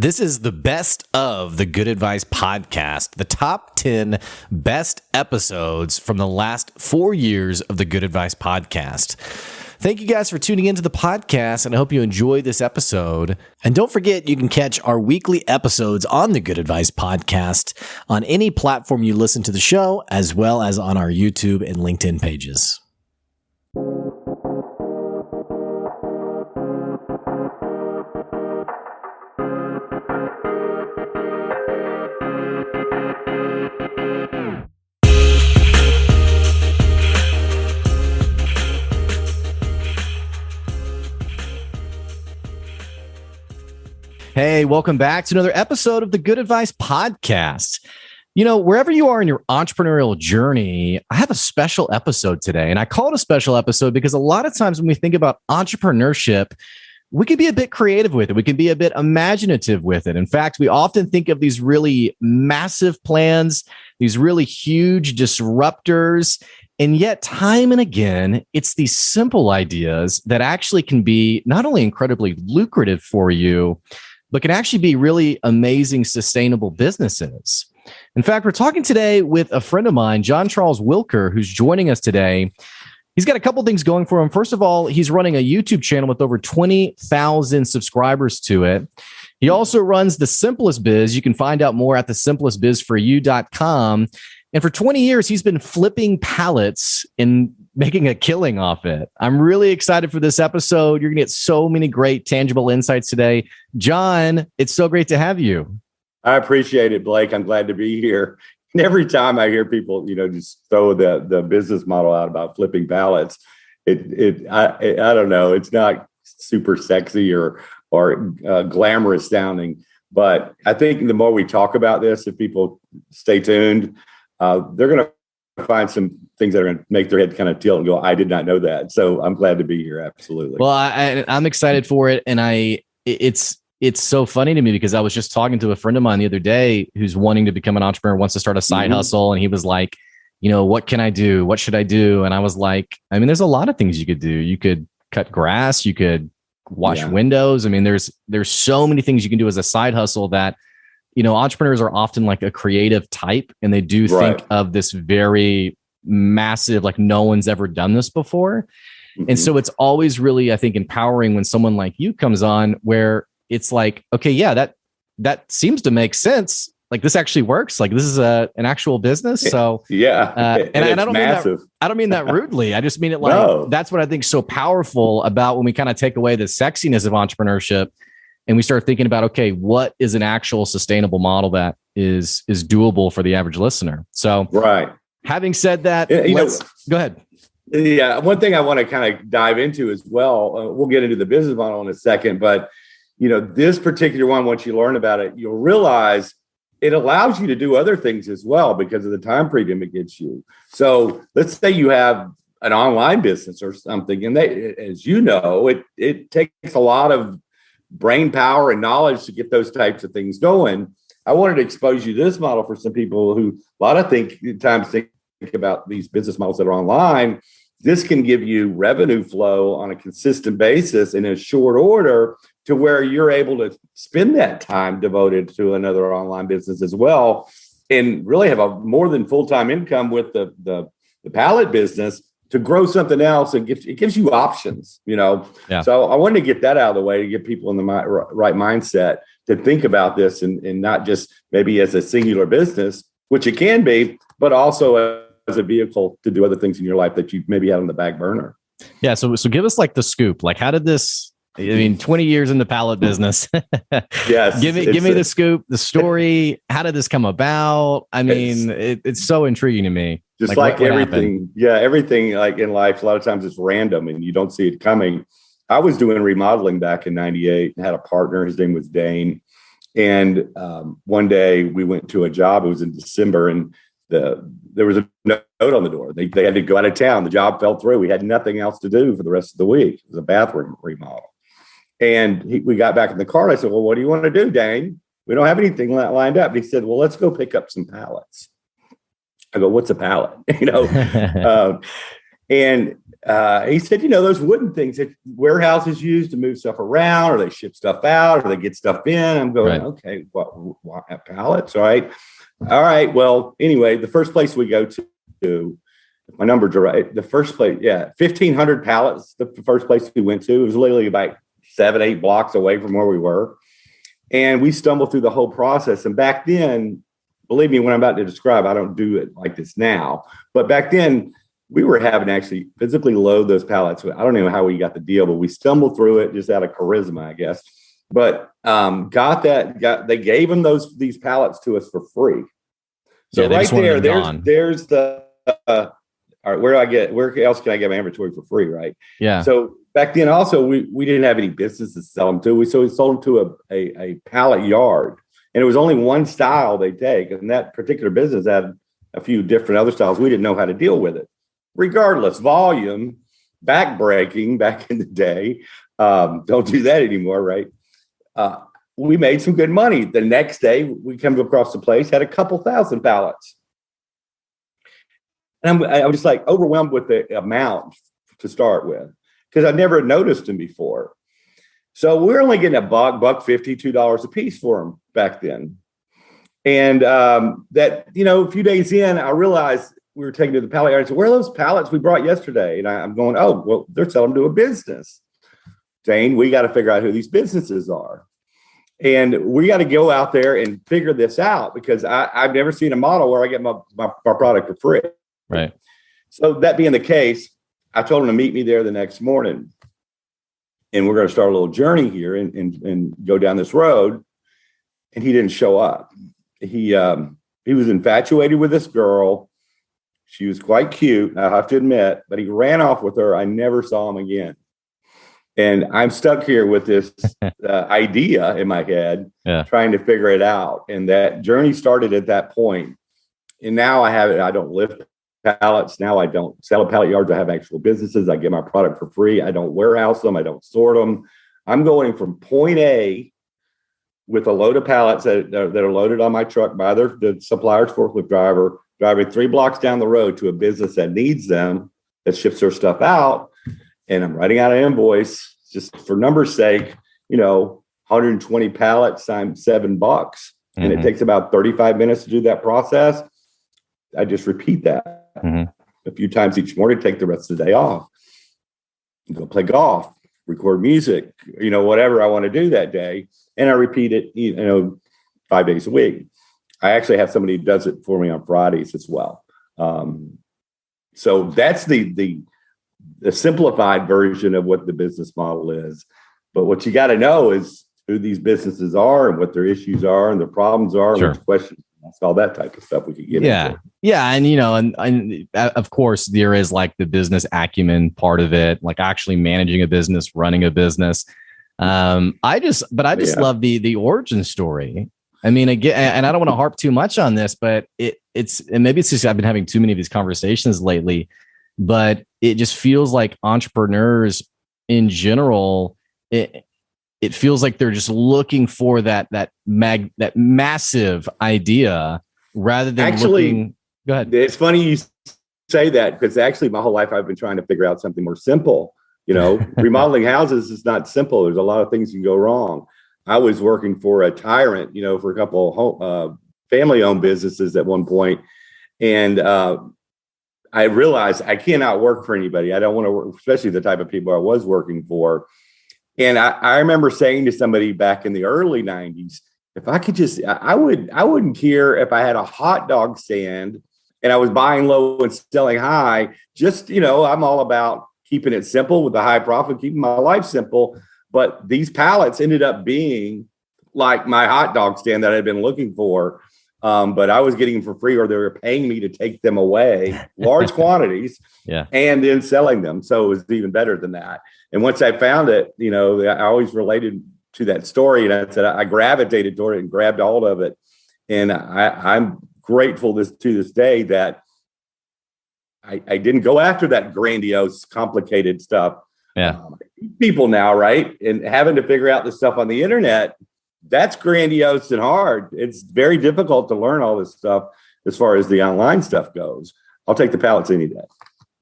This is the best of the Good Advice podcast, the top 10 best episodes from the last 4 years of the Good Advice podcast. Thank you guys for tuning into the podcast, and I hope you enjoy this episode. And don't forget, you can catch our weekly episodes on the Good Advice podcast on any platform you listen to the show, as well as on our YouTube and LinkedIn pages. Hey, welcome back to another episode of the Good Advice podcast. You know, wherever you are in your entrepreneurial journey, I have a special episode today. And I call it a special episode because a lot of times when we think about entrepreneurship, we can be a bit creative with it. We can be a bit imaginative with it. In fact, we often think of these really massive plans, these really huge disruptors. And yet, time and again, it's these simple ideas that actually can be not only incredibly lucrative for you, but can actually be really amazing, sustainable businesses. In fact, we're talking today with a friend of mine, John Charles Wilker, who's joining us today. He's got a couple things going for him. First of all, he's running a YouTube channel with over 20,000 subscribers to it. He also runs The Simplest Biz. You can find out more at thesimplestbizforyou.com. And for 20 years, he's been flipping pallets and making a killing off it. I'm really excited for this episode. You're going to get so many great tangible insights today. John, it's so great to have you. I appreciate it, Blake. I'm glad to be here. And every time I hear people, just throw the business model out about flipping pallets, I don't know. It's not super sexy or glamorous sounding. But I think the more we talk about this, if people stay tuned, they're going to find some things that are going to make their head kind of tilt and go, I did not know that. So I'm glad to be here. Absolutely. Well, I'm excited for it. And it's so funny to me because I was just talking to a friend of mine the other day who's wanting to become an entrepreneur, wants to start a side hustle. And he was like, what can I do? What should I do? And I was like, there's a lot of things you could do. You could cut grass. You could wash windows. There's so many things you can do as a side hustle that, entrepreneurs are often like a creative type, and they do think of this very massive, like no one's ever done this before. And so it's always really, I think, empowering when someone like you comes on where it's like, okay, yeah, that seems to make sense. Like this actually works. Like this is an actual business. So and I don't mean that rudely. I just mean it like that's what I think is so powerful about when we kind of take away the sexiness of entrepreneurship and we start thinking about, okay, what is an actual sustainable model that is doable for the average listener? So having said that, go ahead. Yeah. One thing I want to kind of dive into as well, we'll get into the business model in a second, but this particular one, once you learn about it, you'll realize it allows you to do other things as well because of the time freedom it gets you. So let's say you have an online business or something, and as you know, it takes a lot of brain power and knowledge to get those types of things going. I wanted to expose you to this model for some people who a lot of times think about these business models that are online. This can give you revenue flow on a consistent basis in a short order to where you're able to spend that time devoted to another online business as well and really have a more than full-time income with the pallet business to grow something else. And it gives you options, So I wanted to get that out of the way to get people in the right mindset to think about this and not just maybe as a singular business, which it can be, but also as a vehicle to do other things in your life that you maybe had on the back burner. Yeah. So give us like the scoop. Like how did this, 20 years in the pallet business. Yes. Give me the scoop, the story. How did this come about? It's so intriguing to me. Just like everything. Yeah. Everything like in life, a lot of times it's random and you don't see it coming. I was doing remodeling back in 98 and had a partner. His name was Dane. And one day we went to a job. It was in December and there was a note on the door. They had to go out of town. The job fell through. We had nothing else to do for the rest of the week. It was a bathroom remodel. And we got back in the car. And I said, well, what do you want to do, Dane? We don't have anything lined up. And he said, well, let's go pick up some pallets. I go, what's a pallet? And he said, those wooden things that warehouses use to move stuff around, or they ship stuff out, or they get stuff in. I'm going, okay, what pallets, right? All right. Well, anyway, the first place we go to, if my numbers are right, the first place, 1,500 pallets. The first place we went to, it was literally about 7-8 blocks away from where we were. And we stumbled through the whole process. And back then, believe me, when I'm about to describe, I don't do it like this now. But back then, we were having to actually physically load those pallets. I don't know how we got the deal, but we stumbled through it just out of charisma, I guess. But they gave them these pallets to us for free. So right there, there's the all right, where else can I get my inventory for free, right? Yeah. So back then also we didn't have any business to sell them to. So we sold them to a pallet yard. And it was only one style they take. And that particular business had a few different other styles. We didn't know how to deal with it. Regardless, volume, backbreaking back in the day. Don't do that anymore, right? We made some good money. The next day, we come across the place, had a couple thousand pallets. And I was just like overwhelmed with the amount to start with, because I never noticed them before. So we're only getting $1.50, $2 a piece for them back then. And that, a few days in, I realized we were taking to the pallet yard. I said, where are those pallets we brought yesterday? And I'm going, oh, well, they're selling them to a business. Dane, we got to figure out who these businesses are. And we got to go out there and figure this out, because I've never seen a model where I get my product for free. Right. So that being the case, I told him to meet me there the next morning. And we're going to start a little journey here and go down this road. And he didn't show up. He was infatuated with this girl. She was quite cute, I have to admit, but he ran off with her. I never saw him again. And I'm stuck here with this idea in my head, trying to figure it out. And that journey started at that point. And now I don't lift pallets. Now I don't sell at pallet yards. I have actual businesses. I get my product for free. I don't warehouse them. I don't sort them. I'm going from point A with a load of pallets that are loaded on my truck by the supplier's forklift driver, driving 3 blocks down the road to a business that needs them, that ships their stuff out. And I'm writing out an invoice just for numbers' sake, 120 pallets times $7. And it takes about 35 minutes to do that process. I just repeat that a few times each morning, take the rest of the day off, go play golf, record music, whatever I want to do that day. And I repeat it, 5 days a week. I actually have somebody who does it for me on Fridays as well. So that's the simplified version of what the business model is. But what you got to know is who these businesses are and what their issues are and their problems are, and which questions, all that type of stuff we could get into. Yeah. And, and of course there is like the business acumen part of it, like actually managing a business, running a business. I just love the origin story. I mean, again, and I don't want to harp too much on this, but and maybe it's just, I've been having too many of these conversations lately, but it just feels like entrepreneurs in general, it feels like they're just looking for that massive idea rather than actually. Go ahead. It's funny you say that, because actually my whole life I've been trying to figure out something more simple. Remodeling houses is not simple. There's a lot of things can go wrong. I was working for a tyrant, for a couple of family-owned businesses at one point, and I realized I cannot work for anybody. I don't want to work, especially the type of people I was working for. And I remember saying to somebody back in the early 90s, if I could just, I wouldn't care if I had a hot dog stand and I was buying low and selling high. Just, I'm all about keeping it simple with the high profit, keeping my life simple. But these pallets ended up being like my hot dog stand that I'd been looking for. But I was getting them for free, or they were paying me to take them away, large quantities, and then selling them. So it was even better than that. And once I found it, I always related to that story, and I said I gravitated toward it and grabbed hold of it. And I'm grateful to this day that I didn't go after that grandiose, complicated stuff. People now, right? And having to figure out the stuff on the internet, that's grandiose and hard. It's very difficult to learn all this stuff as far as the online stuff goes. I'll take the pallets any day.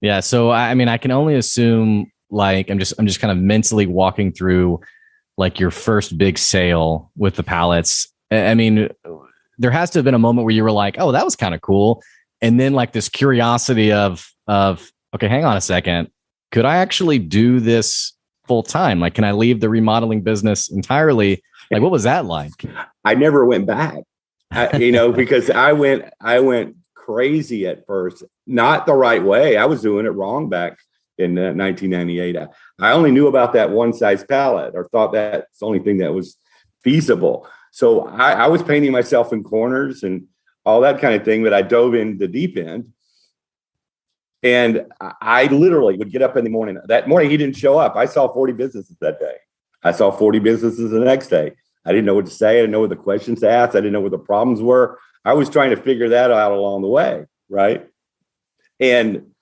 Yeah. So, I mean, I can only assume like, I'm just kind of mentally walking through like your first big sale with the pallets. I mean, there has to have been a moment where you were like, oh, that was kind of cool. And then like this curiosity of, okay, hang on a second. Could I actually do this full time? Like, can I leave the remodeling business entirely? Like, what was that like? I never went back, because I went crazy at first, not the right way. I was doing it wrong back in 1998. I only knew about that one size pallet, or thought that's the only thing that was feasible. So I was painting myself in corners and all that kind of thing, but I dove in the deep end. And I literally would get up in the morning. That morning, he didn't show up. I saw 40 businesses that day. I saw 40 businesses the next day. I didn't know what to say. I didn't know what the questions to ask. I didn't know what the problems were. I was trying to figure that out along the way, right? And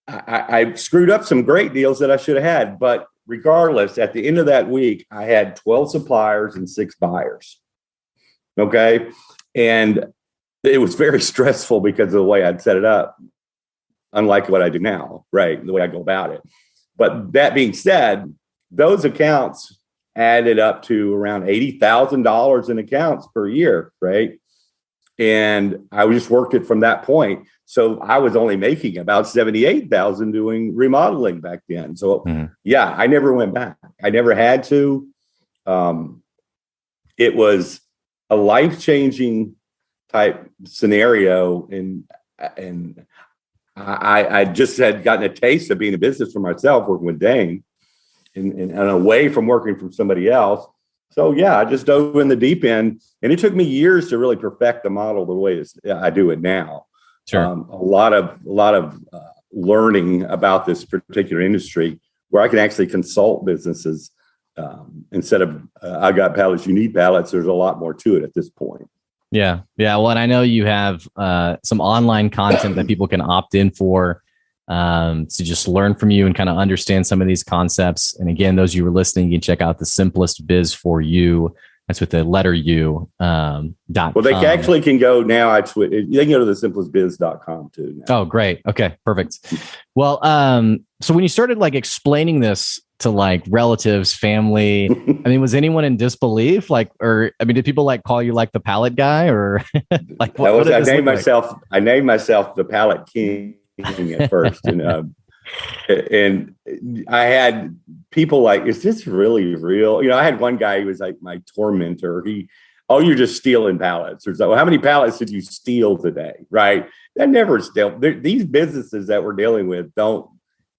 I screwed up some great deals that I should have had. But regardless, at the end of that week, I had 12 suppliers and 6 buyers. Okay. And it was very stressful because of the way I'd set it up, unlike what I do now, right? The way I go about it. But that being said, those accounts added up to around $80,000 in accounts per year, right? And I just worked it from that point. So I was only making about 78,000 doing remodeling back then. So yeah, I never went back. I never had to. It was a life-changing type scenario, and I just had gotten a taste of being in business for myself, working with Dane, and away from working for somebody else. So yeah, I just dove in the deep end, and it took me years to really perfect the model the way I do it now. Sure. A lot of learning about this particular industry, where I can actually consult businesses instead of I got pallets, you need pallets. There's a lot more to it at this point. Yeah. Well, and I know you have some online content that people can opt in for to just learn from you and kind of understand some of these concepts. And again, those you were listening, you can check out the simplest biz for you. That's with the letter U. .com. Well, they actually can go now. They can go to the simplestbiz.com too. Now. Oh, great. Okay, perfect. Well, so when you started like explaining this to like relatives, family, I mean, was anyone in disbelief? Like, or I mean, did people like call you like the pallet guy, or like I named myself the Pallet King at first, and I had people like, is this really real? I had one guy who was like my tormentor. You're just stealing pallets. Or so, how many pallets did you steal today? Right? That never steal. These businesses that we're dealing with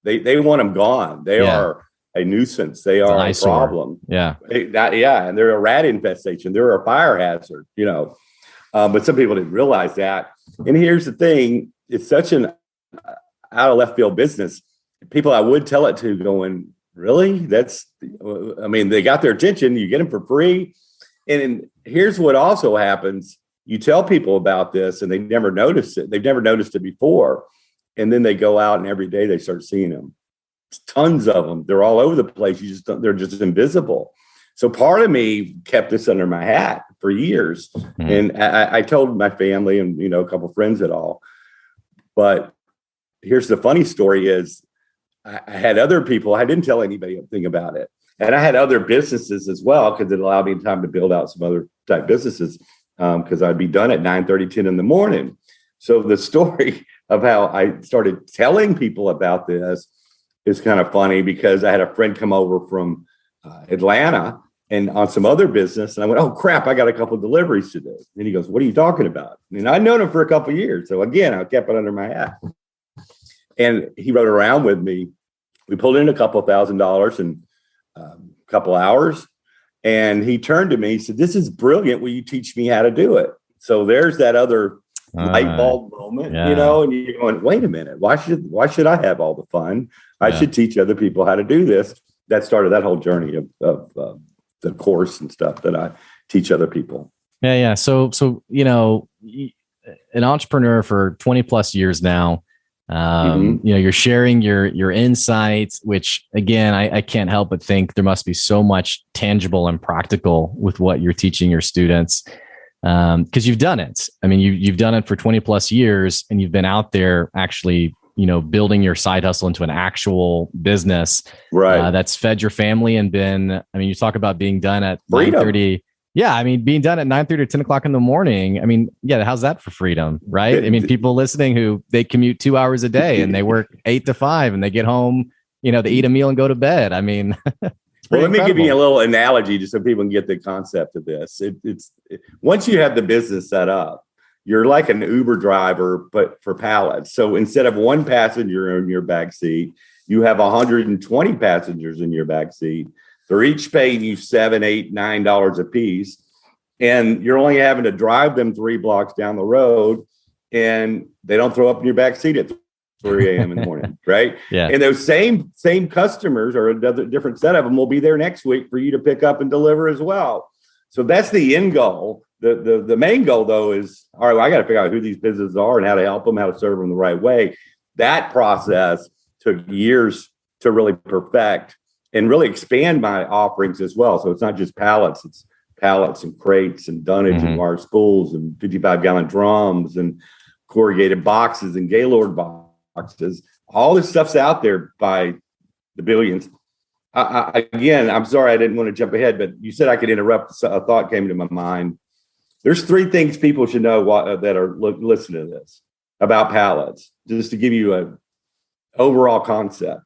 they want them gone. They are a nuisance. They are a problem. Yeah. And they're a rat infestation. They're a fire hazard, but some people didn't realize that. And here's the thing. It's such an out of left field business. People I would tell it to going, really? They got their attention. You get them for free. And here's what also happens. You tell people about this and they never notice it. They've never noticed it before. And then they go out and every day they start seeing them. Tons of them. They're all over the place. They're just invisible. So part of me kept this under my hat for years. Mm-hmm. And I told my family and, a couple of friends at all. But here's the funny story is I had other people. I didn't tell anybody anything about it. And I had other businesses as well, because it allowed me time to build out some other type businesses, because I'd be done at 9:30, 10 in the morning. So the story of how I started telling people about this is kind of funny, because I had a friend come over from Atlanta and on some other business. And I went, oh, crap, I got a couple of deliveries to do. And he goes, what are you talking about? And I'd known him for a couple of years. So again, I kept it under my hat. And he rode around with me. We pulled in a couple of $1,000s in a couple hours. And he turned to me, he said, this is brilliant. Will you teach me how to do it? So there's that other light bulb moment, and you're going, wait a minute, why should I have all the fun? I should teach other people how to do this. That started that whole journey of the course and stuff that I teach other people. Yeah. So, an entrepreneur for 20 plus years now, you're sharing your insights, which again, I can't help but think there must be so much tangible and practical with what you're teaching your students. Because you've done it. I mean, you've done it for 20 plus years, and you've been out there actually, building your side hustle into an actual business, right? That's fed your family and been, I mean, you talk about being done at Freedom. 9:30. Yeah. I mean, being done at 9:30 or 10 o'clock in the morning. I mean, yeah. How's that for freedom? Right. I mean, people listening who they commute 2 hours a day and they work 8 to 5 and they get home, they eat a meal and go to bed. I mean, well, let me give you a little analogy just so people can get the concept of this. Once you have the business set up, you're like an Uber driver, but for pallets. So instead of one passenger in your back seat, you have 120 passengers in your back seat. They're each paying you $7, $8, $9 a piece. And you're only having to drive them 3 blocks down the road, and they don't throw up in your back seat at 3 a.m. in the morning, right? Yeah. And those same customers, or another different set of them, will be there next week for you to pick up and deliver as well. So that's the end goal. The main goal, though, is, all right, well, I got to figure out who these businesses are and how to help them, how to serve them the right way. That process took years to really perfect and really expand my offerings as well. So it's not just pallets, it's pallets and crates and dunnage and wire spools and 55-gallon drums and corrugated boxes and Gaylord boxes. All this stuff's out there by the billions. Again, I'm sorry, I didn't want to jump ahead, but you said I could interrupt. A thought came to my mind. There's 3 things people should know that are listening to this about pallets, just to give you an overall concept.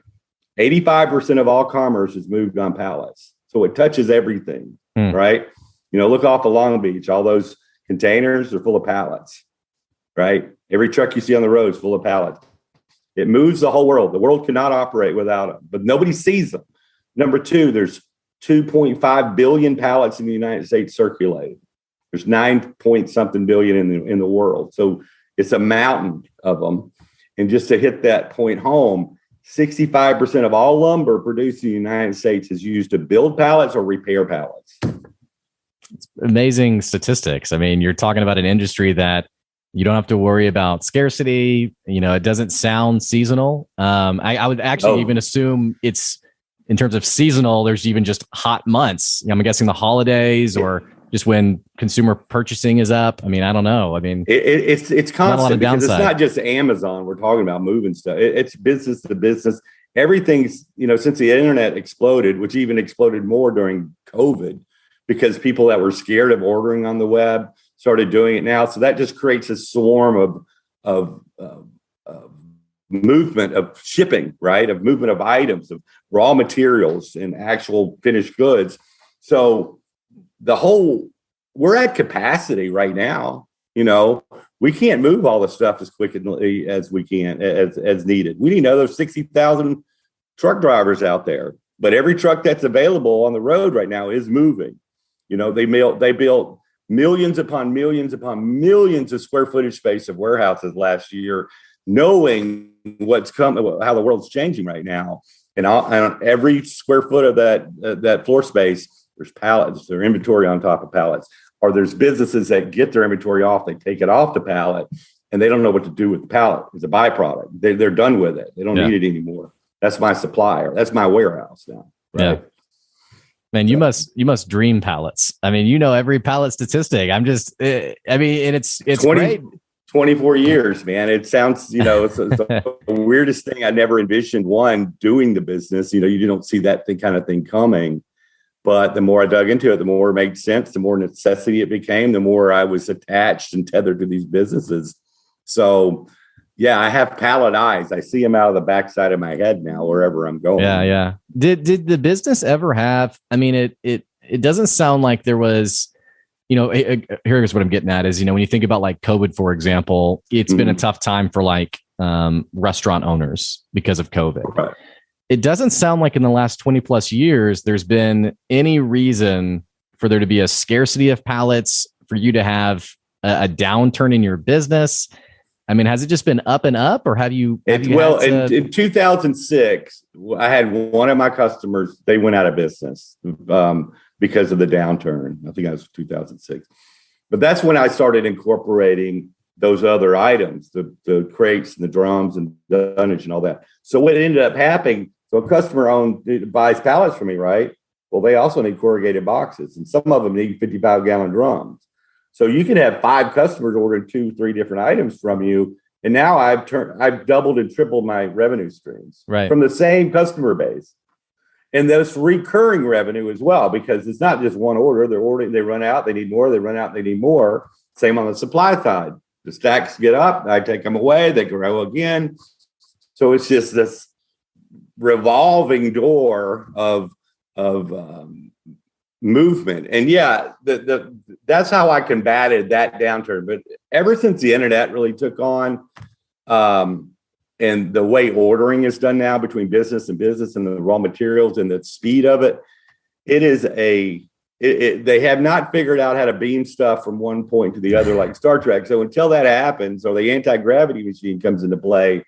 85% of all commerce is moved on pallets. So it touches everything, right? Look off of Long Beach, all those containers are full of pallets, right? Every truck you see on the road is full of pallets. It moves the whole world. The world cannot operate without them, but nobody sees them. Number 2, there's 2.5 billion pallets in the United States circulating. There's 9 point something billion in the world. So it's a mountain of them. And just to hit that point home, 65% of all lumber produced in the United States is used to build pallets or repair pallets. It's amazing statistics. I mean, you're talking about an industry that you don't have to worry about scarcity. It doesn't sound seasonal. I would actually even assume it's, in terms of seasonal, there's even just hot months. I'm guessing the holidays or just when consumer purchasing is up. I mean, I don't know. I mean, it's constant because it's not just Amazon. We're talking about moving stuff. It's business to business. Everything's, since the internet exploded, which even exploded more during COVID, because people that were scared of ordering on the web started doing it now. So that just creates a swarm of movement of shipping, right? Of movement of items, of raw materials and actual finished goods. So we're at capacity right now. We can't move all the stuff as quickly as we can, as needed. We need another 60,000 truck drivers out there, but every truck that's available on the road right now is moving. They built millions upon millions upon millions of square footage space of warehouses last year, knowing what's coming, how the world's changing right now. And on every square foot of that floor space, there's pallets, there's inventory on top of pallets, or there's businesses that get their inventory off, they take it off the pallet, and they don't know what to do with the pallet. It's a byproduct. They're done with it. They don't need it anymore. That's my supplier. That's my warehouse now. Right? Yeah. Man, you must dream pallets. I mean, every pallet statistic. And it's great. 24 years, man. It sounds, it's the weirdest thing. I never envisioned doing the business. You don't see that kind of thing coming. But the more I dug into it, the more it made sense, the more necessity it became, the more I was attached and tethered to these businesses. So, yeah, I have pallet eyes. I see them out of the backside of my head now, wherever I'm going. Yeah. Did the business ever have, it doesn't sound like there was, here's what I'm getting at is, when you think about like COVID, for example, it's been a tough time for like restaurant owners because of COVID. Right. It doesn't sound like in the last 20 plus years, there's been any reason for there to be a scarcity of pallets, for you to have a downturn in your business. Has it just been up and up, or have you? In 2006, I had one of my customers, they went out of business because of the downturn. I think that was 2006. But that's when I started incorporating those other items, the crates and the drums and dunnage and all that. So what ended up happening, so a customer buys pallets from me, right? Well, they also need corrugated boxes, and some of them need 55-gallon drums. So you can have 5 customers ordering 2-3 different items from you, And now I've doubled and tripled my revenue streams from the same customer base. And those recurring revenue as well, because it's not just one order. They're ordering, they run out, they need more, they run out, they need more. Same on the supply side. The stacks get up, I take them away, they grow again. So it's just this revolving door of movement. And yeah, that's how I combated that downturn. But ever since the internet really took on, and the way ordering is done now between business and the raw materials and the speed of it, they have not figured out how to beam stuff from one point to the other like Star Trek. So until that happens, or the anti-gravity machine comes into play,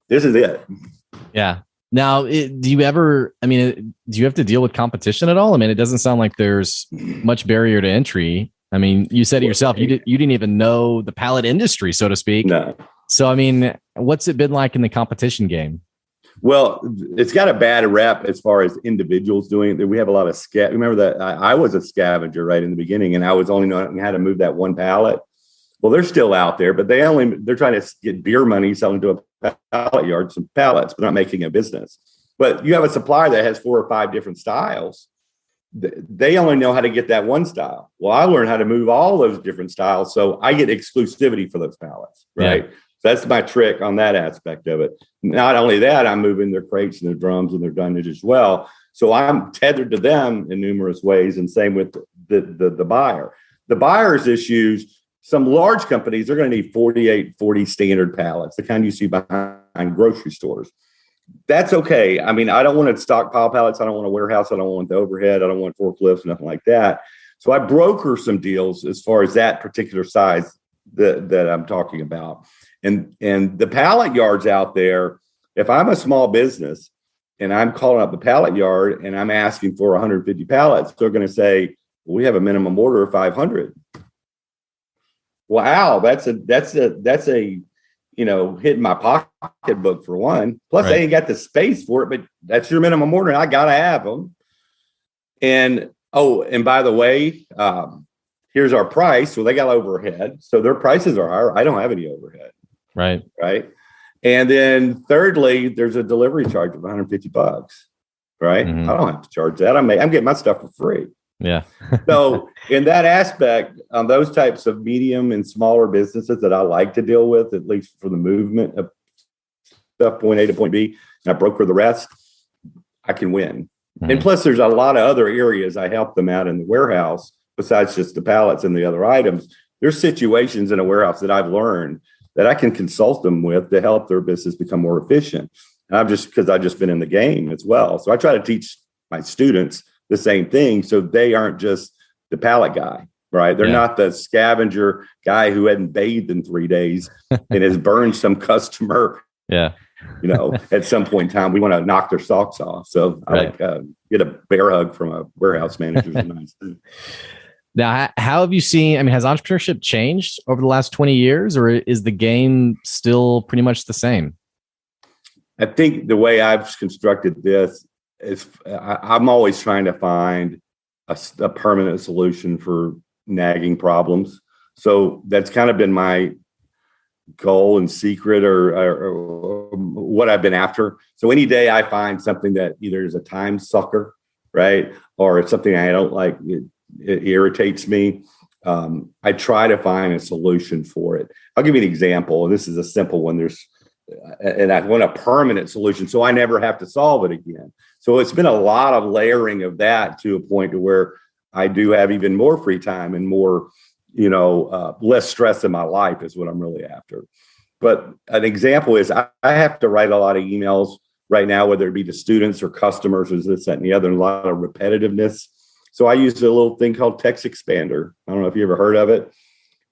this is it. Yeah. Now, do you have to deal with competition at all? I mean, it doesn't sound like there's much barrier to entry. I mean, you said it yourself, you didn't even know the pallet industry, so to speak. No. So, I mean, what's it been like in the competition game? Well, it's got a bad rep as far as individuals doing it. We have a lot of remember that I was a scavenger right in the beginning, and I was only knowing how to move that one pallet. Well, they're still out there, but they're trying to get beer money selling to a pallet yard some pallets, but not making a business. But you have a supplier that has 4 or 5 different styles. They only know how to get that one style. Well, I learned how to move all those different styles, so I get exclusivity for those pallets, right? Yeah. That's my trick on that aspect of it. Not only that, I'm moving their crates and their drums and their dunnage as well. So I'm tethered to them in numerous ways, and same with the buyer. The buyer's issues, some large companies, they're going to need 40 standard pallets, the kind you see behind grocery stores. That's okay. I mean, I don't want to stockpile pallets. I don't want a warehouse. I don't want the overhead. I don't want forklifts, nothing like that. So I broker some deals as far as that particular size that I'm talking about. And the pallet yards out there, if I'm a small business and I'm calling up the pallet yard and I'm asking for 150 pallets, they're going to say, well, we have a minimum order of 500. Wow, that's a hitting my pocketbook for one. Plus, they ain't got the space for it, but that's your minimum order, and I gotta have them. And by the way, here's our price. So they got overhead, so their prices are higher. I don't have any overhead. Right. And then thirdly, there's a delivery charge of $150. Right. Mm-hmm. I don't have to charge that. I'm getting my stuff for free. Yeah. So in that aspect, on those types of medium and smaller businesses that I like to deal with, at least for the movement of stuff point A to point B, and I broker the rest, I can win. Mm-hmm. And plus, there's a lot of other areas I help them out in the warehouse besides just the pallets and the other items. There's situations in a warehouse that I've learned that I can consult them with to help their business become more efficient. And because I've just been in the game as well. So I try to teach my students the same thing, so they aren't just the pallet guy, right? They're not the scavenger guy who hadn't bathed in 3 days and has burned some customer. Yeah. At some point in time, we want to knock their socks off. So I get a bear hug from a warehouse manager. Now, how have you seen, has entrepreneurship changed over the last 20 years, or is the game still pretty much the same? I think the way I've constructed this is I'm always trying to find a permanent solution for nagging problems. So that's kind of been my goal and secret or what I've been after. So any day I find something that either is a time sucker, right, or it's something I don't like, it irritates me. I try to find a solution for it. I'll give you an example. This is a simple one. And I want a permanent solution, so I never have to solve it again. So it's been a lot of layering of that to a point to where I do have even more free time and more, less stress in my life is what I'm really after. But an example is I have to write a lot of emails right now, whether it be to students or customers or this, that, and the other, and a lot of repetitiveness. So I use a little thing called Text Expander. I don't know if you ever heard of it,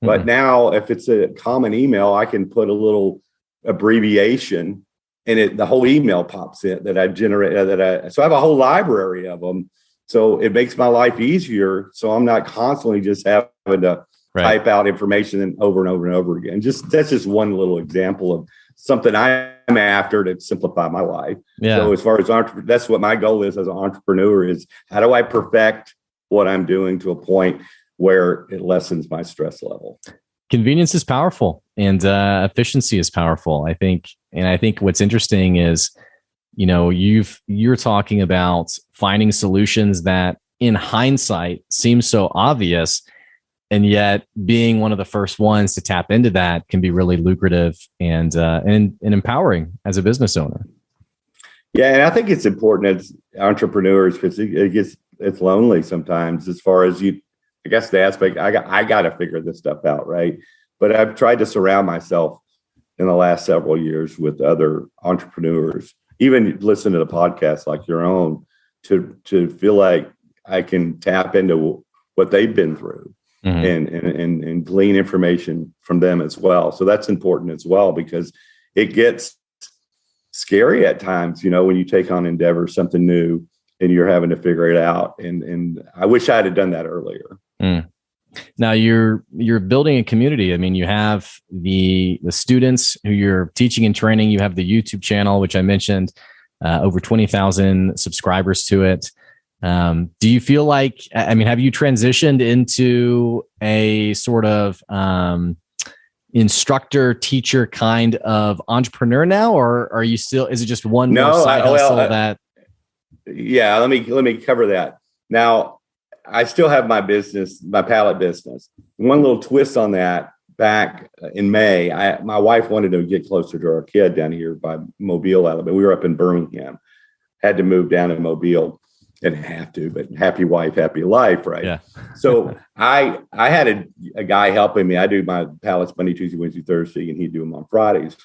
but now if it's a common email, I can put a little abbreviation and the whole email pops in that I've generated. So I have a whole library of them. So it makes my life easier. So I'm not constantly just having to type out information and over and over again. That's just one little example of something I'm after to simplify my life. Yeah. So as far as that's what my goal is as an entrepreneur is how do I perfect what I'm doing to a point where it lessens my stress level? Convenience is powerful. And efficiency is powerful, I think. And I think what's interesting is, you're talking about finding solutions that in hindsight seem so obvious, and yet being one of the first ones to tap into that can be really lucrative and empowering as a business owner. Yeah, and I think it's important as entrepreneurs because it's lonely sometimes. As far as I guess the aspect I got to figure this stuff out, right? But I've tried to surround myself in the last several years with other entrepreneurs, even listen to the podcasts like your own, to feel like I can tap into what they've been through and glean information from them as well. So that's important as well, because it gets scary at times, when you take on endeavors, something new, and you're having to figure it out. And I wish I had done that earlier. Now you're building a community. I mean, you have the students who you're teaching and training. You have the YouTube channel, which I mentioned, over 20,000 subscribers to it. Do you feel like, have you transitioned into a sort of instructor, teacher kind of entrepreneur now, or are you still? Is it just one more side hustle that? Yeah, let me cover that. Now, I still have my business, my pallet business. One little twist on that, back in May, my wife wanted to get closer to our kid down here by Mobile, Alabama. We were up in Birmingham, had to move down to Mobile. Didn't have to, but happy wife, happy life, right? Yeah. So I had a guy helping me. I do my pallets Monday, Tuesday, Wednesday, Thursday, and he'd do them on Fridays.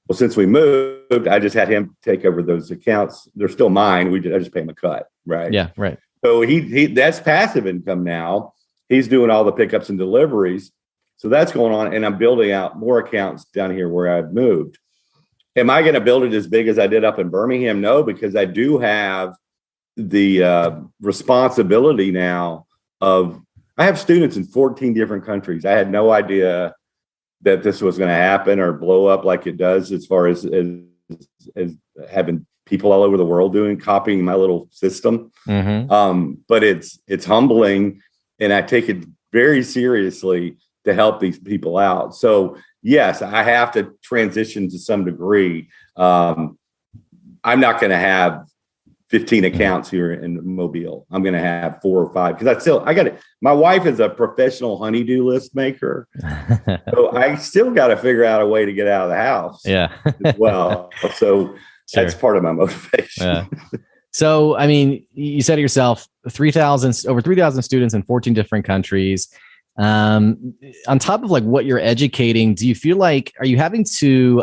Well, since we moved, I just had him take over those accounts. They're still mine. I just pay him a cut, right? Yeah, right. So he that's passive income now. He's doing all the pickups and deliveries. So that's going on. And I'm building out more accounts down here where I've moved. Am I going to build it as big as I did up in Birmingham? No, because I do have the responsibility now I have students in 14 different countries. I had no idea that this was going to happen or blow up like it does, as far as having people all over the world copying my little system. But it's humbling, and I take it very seriously to help these people out. So yes, I have to transition to some degree. I'm not going to have 15 accounts here in Mobile. I'm going to have 4 or 5 because my wife is a professional honey-do list maker. So I still got to figure out a way to get out of the house. Yeah. As well. So that's part of my motivation. Yeah. So, you said to yourself, over 3,000 students in 14 different countries. On top of what you're educating, do you feel like, are you having to,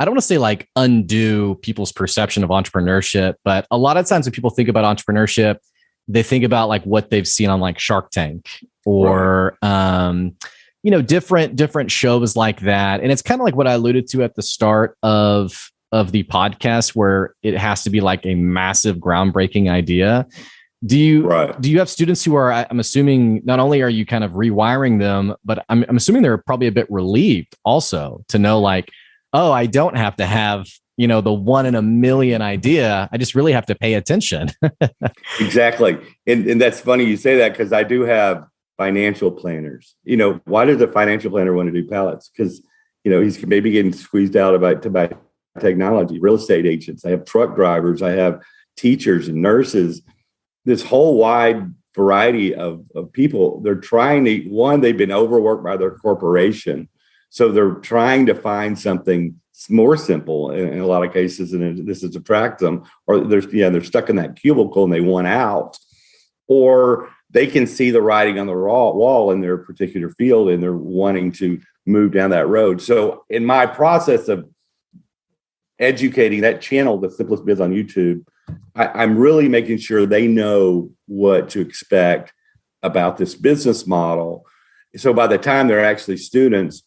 I don't want to say undo people's perception of entrepreneurship, but a lot of times when people think about entrepreneurship, they think about what they've seen on Shark Tank or, different shows like that. And it's kind of like what I alluded to at the start of the podcast, where it has to be a massive groundbreaking idea. Do you have students who are, I'm assuming not only are you kind of rewiring them, but I'm assuming they're probably a bit relieved also to know oh, I don't have to have, the 1 in a million idea. I just really have to pay attention. Exactly. And that's funny you say that, because I do have financial planners. Why does a financial planner want to do pallets? Because, he's maybe getting squeezed out to buy technology, real estate agents. I have truck drivers. I have teachers and nurses, this whole wide variety of people. They're trying to, they've been overworked by their corporation. So they're trying to find something more simple in a lot of cases, and this is attract them. Or they're stuck in that cubicle and they want out, or they can see the writing on the wall in their particular field and they're wanting to move down that road. So in my process of educating that channel, the Simplest Biz on YouTube, I'm really making sure they know what to expect about this business model. So by the time they're actually students,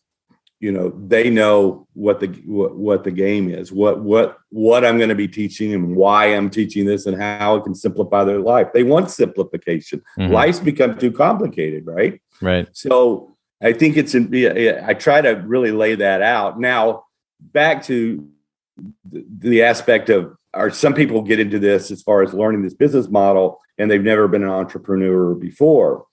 they know what the game is, what I'm going to be teaching and why I'm teaching this and how it can simplify their life. They want simplification. Life's become too complicated, right? Right. So I think I try to really lay that out. Now, back to the aspect of, some people get into this as far as learning this business model and they've never been an entrepreneur before.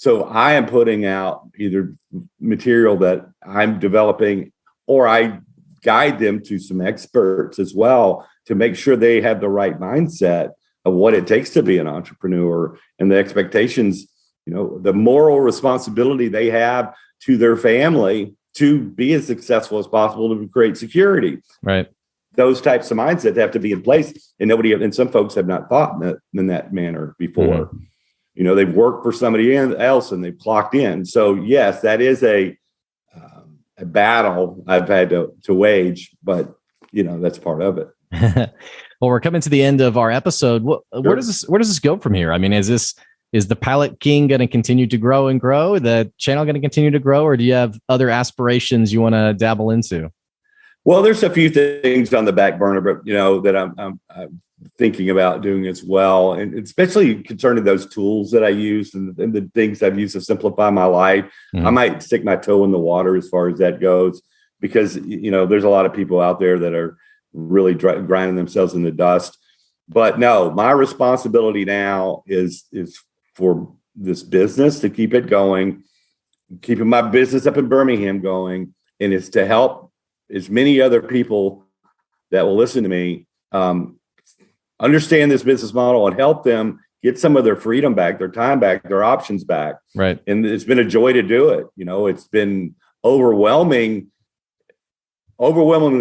So I am putting out either material that I'm developing, or I guide them to some experts as well to make sure they have the right mindset of what it takes to be an entrepreneur and the expectations, the moral responsibility they have to their family to be as successful as possible to create security. Right. Those types of mindsets have to be in place, and some folks have not thought in that manner before. Mm-hmm. They've worked for somebody else and they've clocked in. So yes, that is a battle I've had to wage, but that's part of it. Well, we're coming to the end of our episode. Where does this go from here? I mean, is the Pallet King going to continue to grow and grow? The channel going to continue to grow, or do you have other aspirations you want to dabble into? Well, there's a few things on the back burner, but that I'm thinking about doing as well, and especially concerning those tools that I use and the things I've used to simplify my life. Mm-hmm. I might stick my toe in the water as far as that goes, because there's a lot of people out there that are really grinding themselves in the dust. But no, my responsibility now is for this business to keep it going, keeping my business up in Birmingham going, and it's to help as many other people that will listen to me understand this business model and help them get some of their freedom back, their time back, their options back. Right. And it's been a joy to do it. It's been overwhelmingly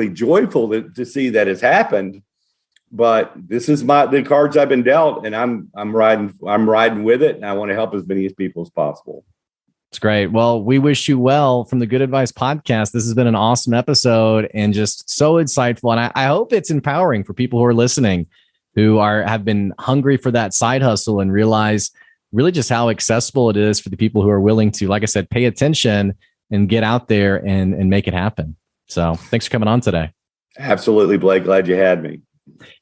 joyful to see that it's happened. But this is the cards I've been dealt, and I'm riding with it, and I want to help as many people as possible. It's great. Well, we wish you well from the Good Advice Podcast. This has been an awesome episode and just so insightful. And I hope it's empowering for people who are listening, who have been hungry for that side hustle and realize really just how accessible it is for the people who are willing to, like I said, pay attention and get out there and make it happen. So thanks for coming on today. Absolutely, Blake. Glad you had me.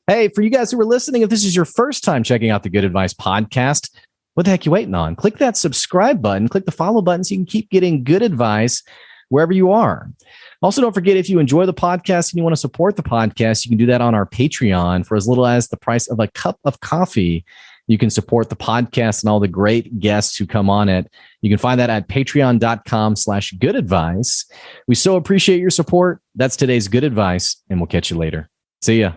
Hey, for you guys who are listening, if this is your first time checking out the Good Advice Podcast, what the heck you waiting on? Click that subscribe button, click the follow button so you can keep getting good advice wherever you are. Also, don't forget, if you enjoy the podcast and you want to support the podcast, you can do that on our Patreon for as little as the price of a cup of coffee. You can support the podcast and all the great guests who come on it. You can find that at patreon.com/goodadvice. We so appreciate your support. That's today's good advice, and we'll catch you later. See ya.